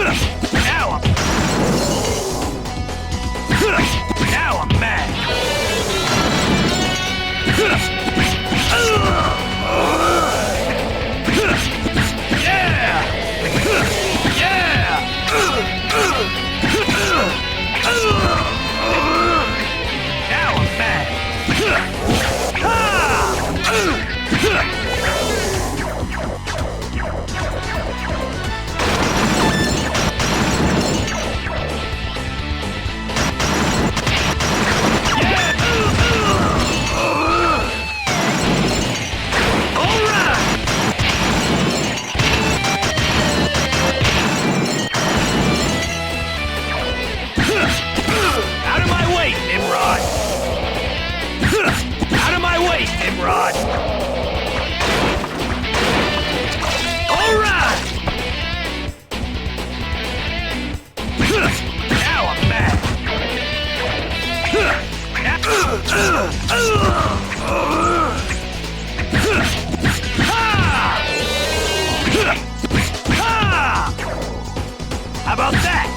Now I'm mad. Now I'm mad. Out of my way, Nimrod! Out of my way, Nimrod! All right! Now I'm mad! How about that?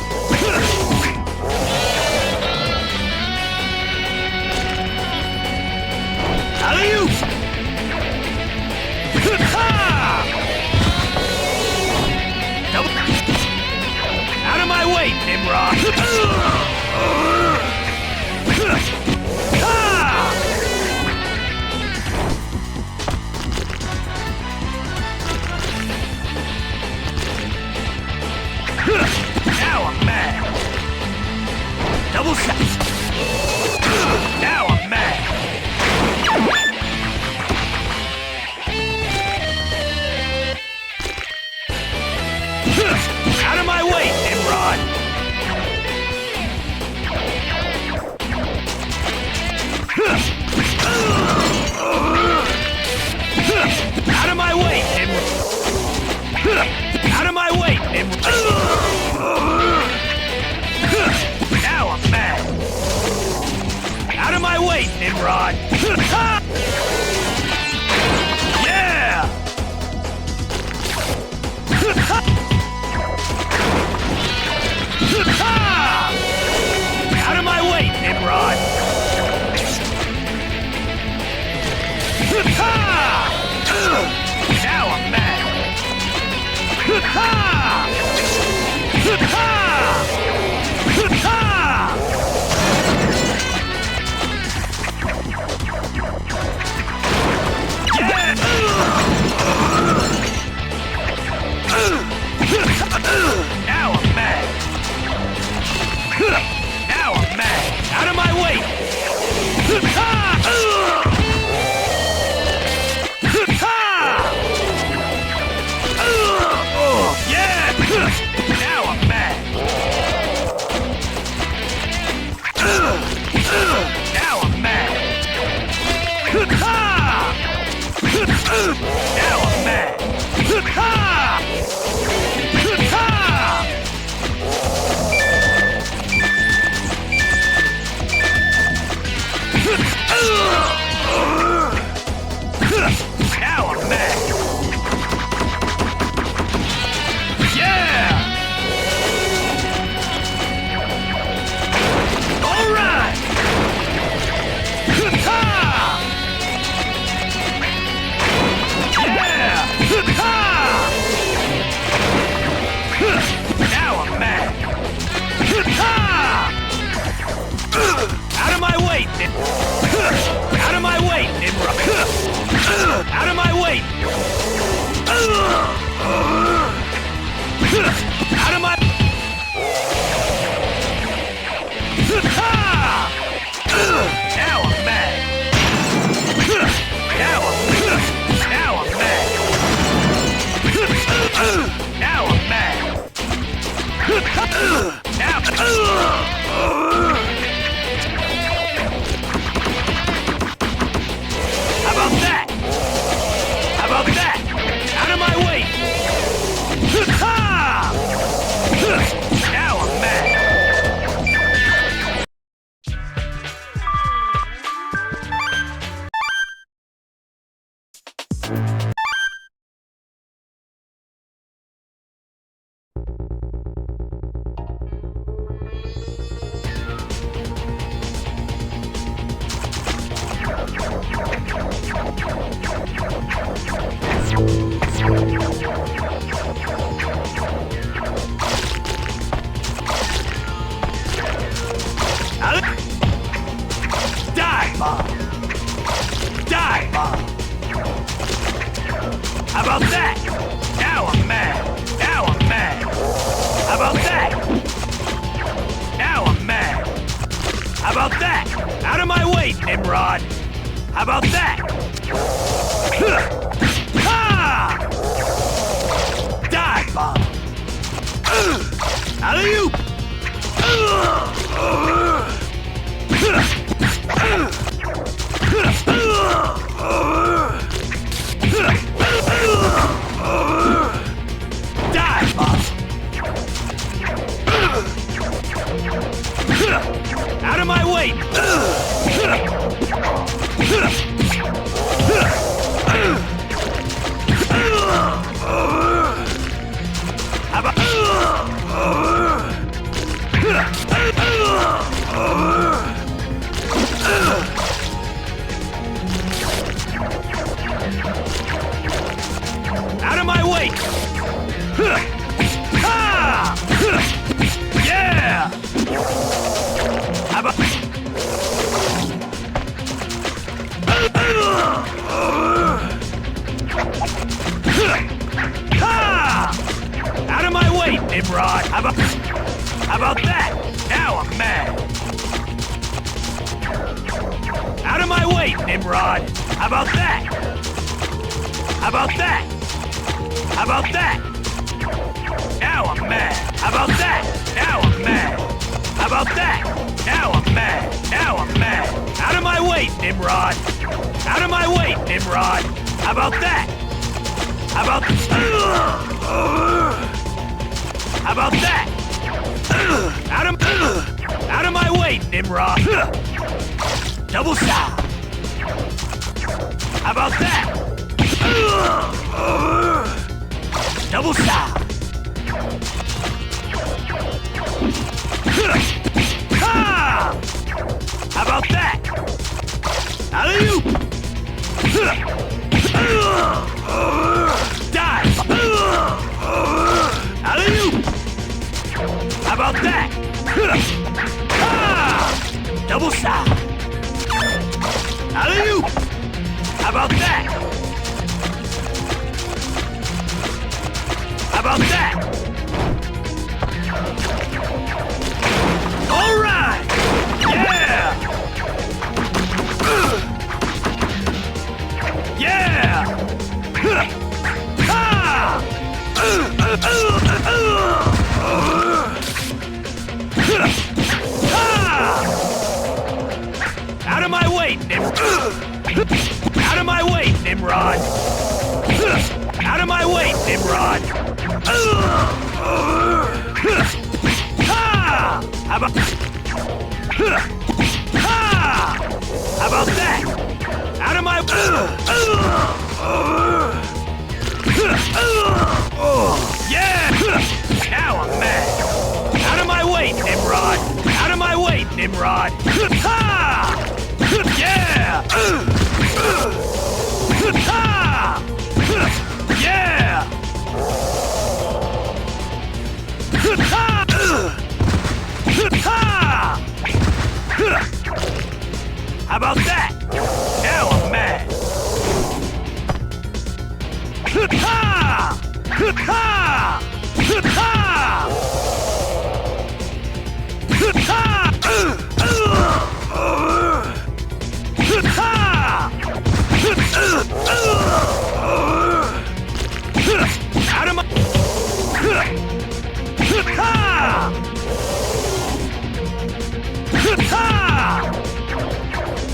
Alley-oop! Out of my way, Nimrod! Now I'm mad! Double shot! Now I'm mad! Out of my way, Nimrod! Out of my way, Nimrod! Out of my way, Nimrod! Now I'm mad! Out of my way, Nimrod! Yeah! Out of my way, Nimrod! Now I'm mad! Now I'm mad! Now I'm mad! Out of my way! Yeah! Now I'm mad! Now I'm mad! Now I'm mad! Now I'm mad! Yeah! All right! Yeah! Now I'm mad! Out of my way, Nimrod! Out of my way, Nimrod! Out of my way! Out of my... Now I'm mad! Now I'm mad! Now I'm mad! Now I'm mad! Now... How about that? How about that? Out of my way! How about that? Now I'm mad. Now I'm mad. How about that? Now I'm mad. How about that? Out of my way, Nimrod. How about that? Ha! Die, Bob. Alley-oop! Die, Bob. Out of my way! How about... Out of my way! Ha! Yeah! How about... Ha! Out of my way, Nimrod! How about that? Now I'm mad! Out of my way, Nimrod! How about that? How about that? How about that? Now I'm mad! How about that? Now I'm mad! How about that? Now I'm mad! Now I'm mad! Out of my way, Nimrod! Out of my way, Nimrod! How about that? How about... How about that? Out of my way, Nimrod! Double shot! How about that? Double shot! Ha! How about that? Alley-oop! Die! Alley-oop! How about that? Ha! Double shot! Alley-oop! How about that? How about that? All right! Yeah! Yeah! Ha! Out of my way, Nimrod! Out of my way, Nimrod! Out of my way, Nimrod! Ha! How about... Ha! How about that? Out of my... Yeah! Now I'm mad! Out of my way, Nimrod! Out of my way, Nimrod! Ha! Yeah! Ha! Yeah! Ha! Ha! How about that? Now I'm mad! Ha! Ha! Ha! Out of my...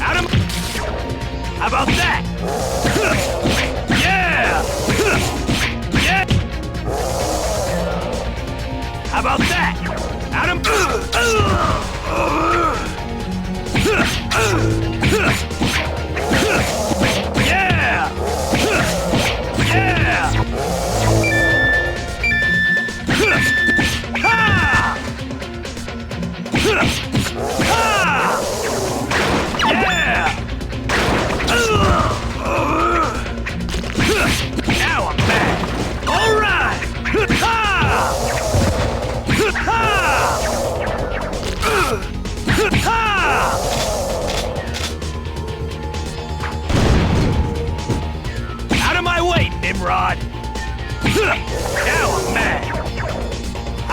Out of my... How about that? Yeah! Yeah! How about that? Out of... Yeah! Yeah! Ha! Ha! Yeah! Now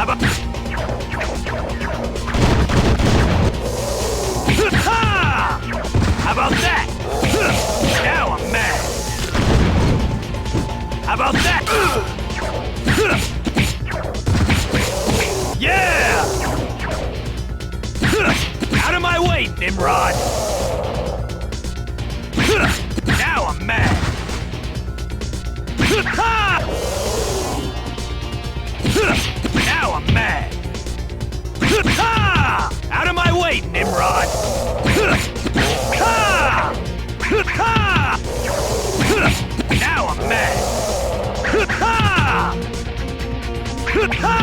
How about... Ha! How about that? Now I'm mad. How about that? Yeah! Out of my way, Nimrod! Now I'm mad. Ha! Now I'm mad. Ha! Out of my way, Nimrod! Ha! Ha! Now I'm mad. Ha! Ha!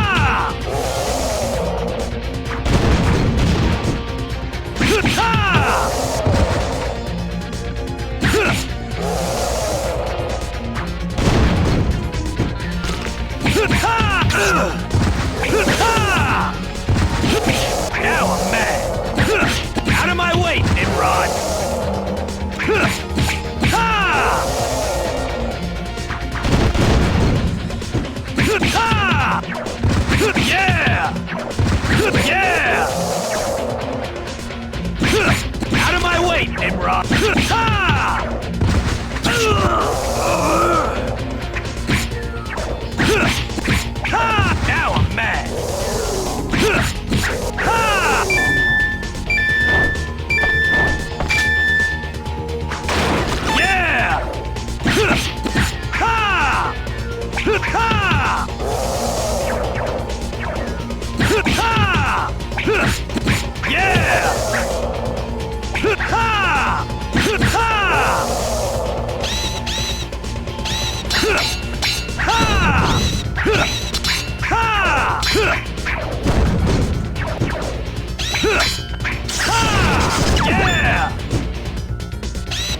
Now I'm mad. Out of my way, Nimrod. Yeah! Yeah! Out of my way, Nimrod! Now I'm mad! Yeah! Yeah! Yeah!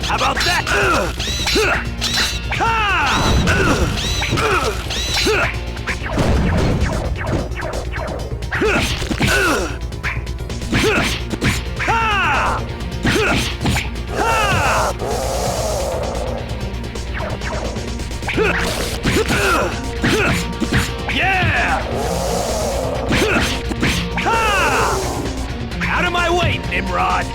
How about that? Yeah! Out of my way, Nimrod!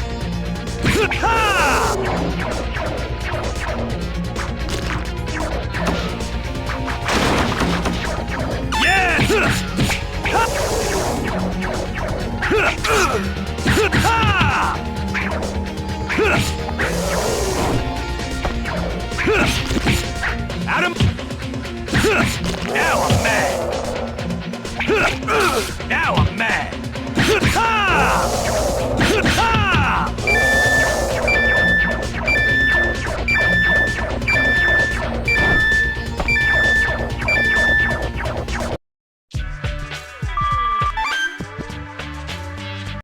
Yeah! Out of... Now I'm mad! Now I'm